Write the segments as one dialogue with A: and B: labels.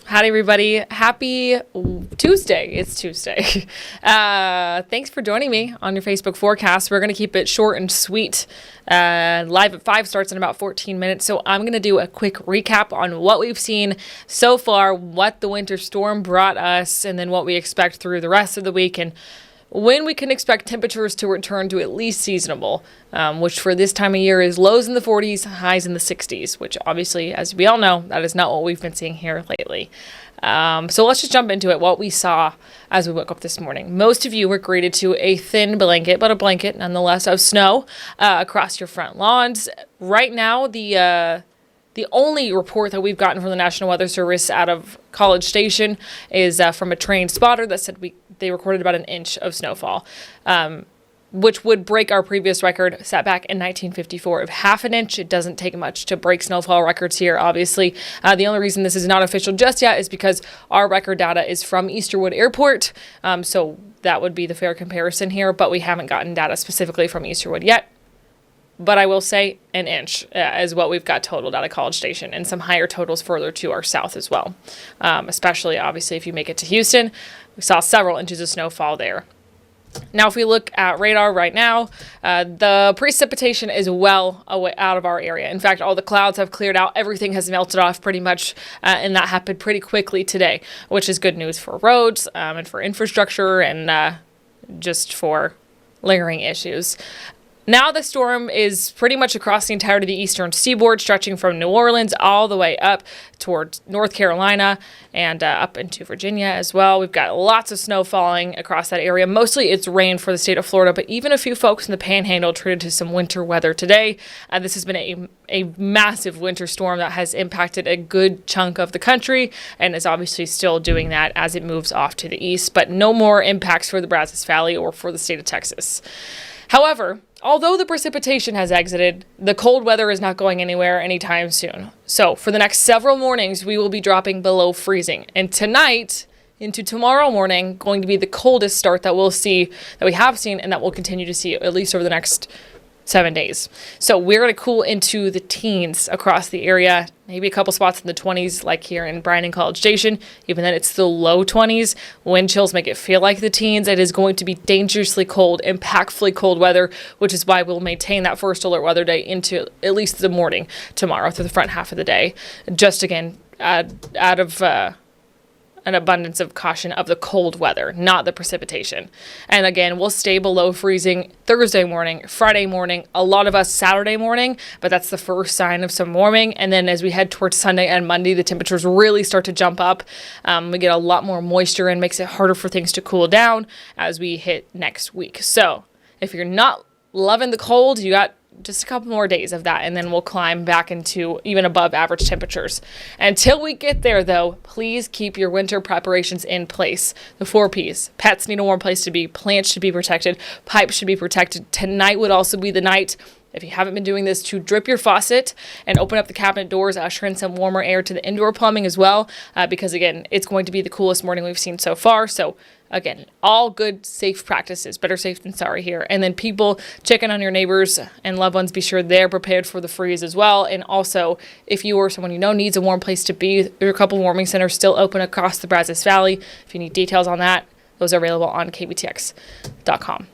A: Howdy, everybody. Happy Tuesday. It's Tuesday. Thanks for joining me on your Facebook forecast. We're going to keep it short and sweet. Live at 5 starts in about 14 minutes. So I'm going to do a quick recap on what we've seen so far, what the winter storm brought us, and then what we expect through the rest of the week, and when we can expect temperatures to return to at least seasonable, which for this time of year is lows in the 40s, highs in the 60s, which obviously, as we all know, that is not what we've been seeing here lately. So let's just jump into it, what we saw as we woke up this morning. Most of you were greeted to a thin blanket, but a blanket nonetheless, of snow across your front lawns. Right now, the only report that we've gotten from the National Weather Service out of College Station is from a trained spotter that said they recorded about an inch of snowfall, which would break our previous record set back in 1954 of half an inch. It doesn't take much to break snowfall records here, obviously. The only reason this is not official just yet is because our record data is from Easterwood Airport, so that would be the fair comparison here, but we haven't gotten data specifically from Easterwood yet. But I will say an inch is what we've got totaled out of College Station, and some higher totals further to our south as well. Especially, obviously, if you make it to Houston, we saw several inches of snowfall there. Now, if we look at radar right now, the precipitation is well away out of our area. In fact, all the clouds have cleared out. Everything has melted off pretty much, and that happened pretty quickly today, which is good news for roads and for infrastructure and just for lingering issues. Now the storm is pretty much across the entirety of the eastern seaboard, stretching from New Orleans all the way up towards North Carolina and up into Virginia as well. We've got lots of snow falling across that area. Mostly it's rain for the state of Florida, but even a few folks in the Panhandle treated to some winter weather today. This has been a massive winter storm that has impacted a good chunk of the country and is obviously still doing that as it moves off to the east, but no more impacts for the Brazos Valley or for the state of Texas. However, although the precipitation has exited, the cold weather is not going anywhere anytime soon. So for the next several mornings, we will be dropping below freezing. And tonight into tomorrow morning, going to be the coldest start that we have seen, and that we'll continue to see at least over the next 7 days. So we're going to cool into the teens across the area, maybe a couple spots in the 20s, like here in Bryan and College Station. Even then, it's still low 20s. Wind chills make it feel like the teens. It is going to be dangerously cold, impactfully cold weather, which is why we'll maintain that first alert weather day into at least the morning tomorrow through the front half of the day. Just again, out of an abundance of caution of the cold weather, not the precipitation. And again, we'll stay below freezing Thursday morning, Friday morning, a lot of us Saturday morning, but that's the first sign of some warming. And then as we head towards Sunday and Monday, the temperatures really start to jump up. We get a lot more moisture and makes it harder for things to cool down as we hit next week. So if you're not loving the cold, you got just a couple more days of that, and then we'll climb back into even above average temperatures. Until we get there, though, please keep your winter preparations in place. The 4 Ps. Pets need a warm place to be. Plants should be protected. Pipes should be protected. Tonight would also be the night, if you haven't been doing this, to drip your faucet and open up the cabinet doors, usher in some warmer air to the indoor plumbing as well, because, again, it's going to be the coolest morning we've seen so far. So, again, all good, safe practices. Better safe than sorry here. And then people checking on your neighbors and loved ones, be sure they're prepared for the freeze as well. And also, if you or someone you know needs a warm place to be, there are a couple warming centers still open across the Brazos Valley. If you need details on that, those are available on kbtx.com.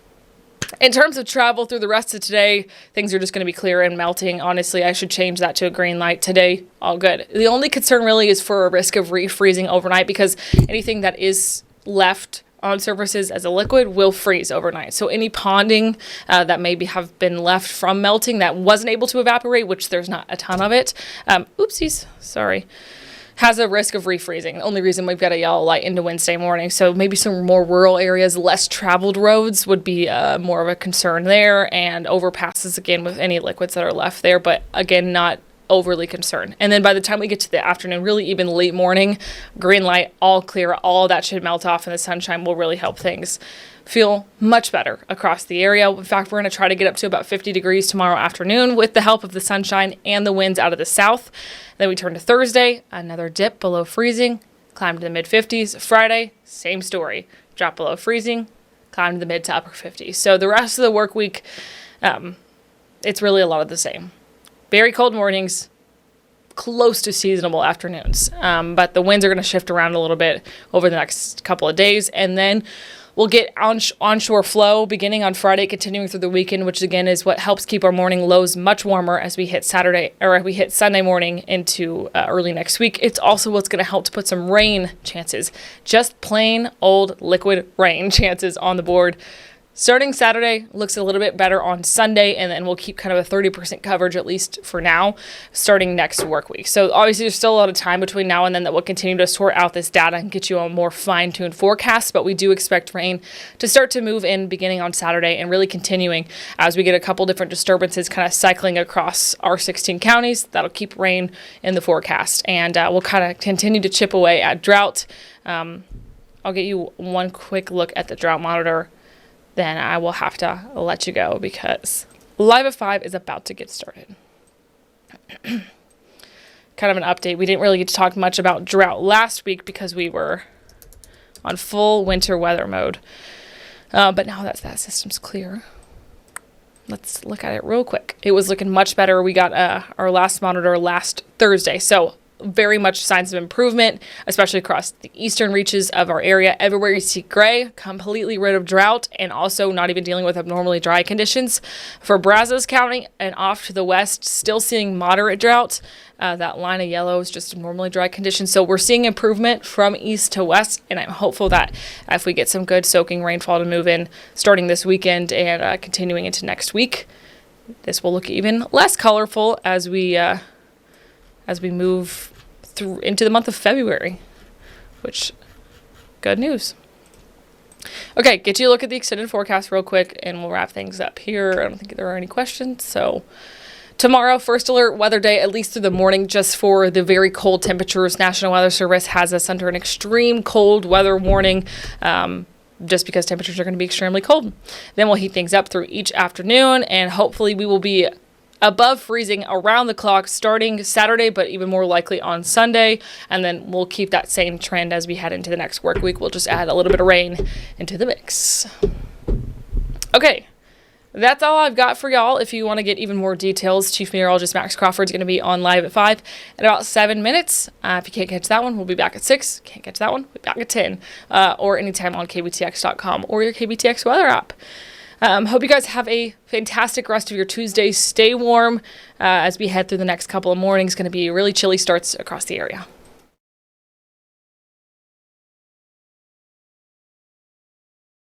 A: In terms of travel through the rest of today, things are just going to be clear and melting. Honestly, I should change that to a green light today. All good. The only concern really is for a risk of refreezing overnight, because anything that is left on surfaces as a liquid will freeze overnight. So any ponding that maybe have been left from melting that wasn't able to evaporate, which there's not a ton of it, has a risk of refreezing. The only reason we've got a yellow light into Wednesday morning. So maybe some more rural areas, less traveled roads would be more of a concern there, and overpasses again with any liquids that are left there, but again, not overly concerned. And then by the time we get to the afternoon, really even late morning, green light, all clear, all that should melt off, and the sunshine will really help things feel much better across the area. In fact, we're going to try to get up to about 50 degrees tomorrow afternoon with the help of the sunshine and the winds out of the south. Then we turn to Thursday, another dip below freezing, climb to the mid-50s. Friday, same story, drop below freezing, climb to the mid to upper 50s. So the rest of the work week, it's really a lot of the same. Very cold mornings, close to seasonable afternoons. But the winds are going to shift around a little bit over the next couple of days. And then we'll get onshore flow beginning on Friday, continuing through the weekend, which again is what helps keep our morning lows much warmer as we hit Sunday morning into early next week. It's also what's going to help to put some rain chances, just plain old liquid rain chances on the board. Starting Saturday, looks a little bit better on Sunday, and then we'll keep kind of a 30% coverage, at least for now, starting next work week. So obviously there's still a lot of time between now and then that we'll continue to sort out this data and get you a more fine-tuned forecast, but we do expect rain to start to move in beginning on Saturday and really continuing as we get a couple different disturbances kind of cycling across our 16 counties. That'll keep rain in the forecast, and we'll kind of continue to chip away at drought. I'll get you one quick look at the drought monitor, then I will have to let you go because Live at 5 is about to get started. Kind of an update. We didn't really get to talk much about drought last week because we were on full winter weather mode. But now that system's clear, let's look at it real quick. It was looking much better. We got our last monitor last Thursday. So very much signs of improvement, especially across the eastern reaches of our area. Everywhere you see gray, completely rid of drought, and also not even dealing with abnormally dry conditions. For Brazos County and off to the west, still seeing moderate drought. That line of yellow is just abnormally dry conditions. So we're seeing improvement from east to west, and I'm hopeful that if we get some good soaking rainfall to move in starting this weekend and continuing into next week, this will look even less colorful as we move through into the month of February, which good news. Okay, get you a look at the extended forecast real quick and we'll wrap things up here. I don't think there are any questions. So tomorrow, first alert weather day, at least through the morning, just for the very cold temperatures. National Weather Service has us under an extreme cold weather warning, just because temperatures are going to be extremely cold. Then we'll heat things up through each afternoon, and hopefully we will be above freezing around the clock starting Saturday, but even more likely on Sunday. And then we'll keep that same trend as we head into the next work week. We'll just add a little bit of rain into the mix. Okay, that's all I've got for y'all. If you want to get even more details, Chief Meteorologist Max Crawford is going to be on live at 5 in about 7 minutes. If you can't catch that one, we'll be back at 6. Can't catch that one, we'll be back at 10. Or anytime on kbtx.com or your KBTX weather app. Hope you guys have a fantastic rest of your Tuesday. Stay warm as we head through the next couple of mornings. Going to be really chilly starts across the area.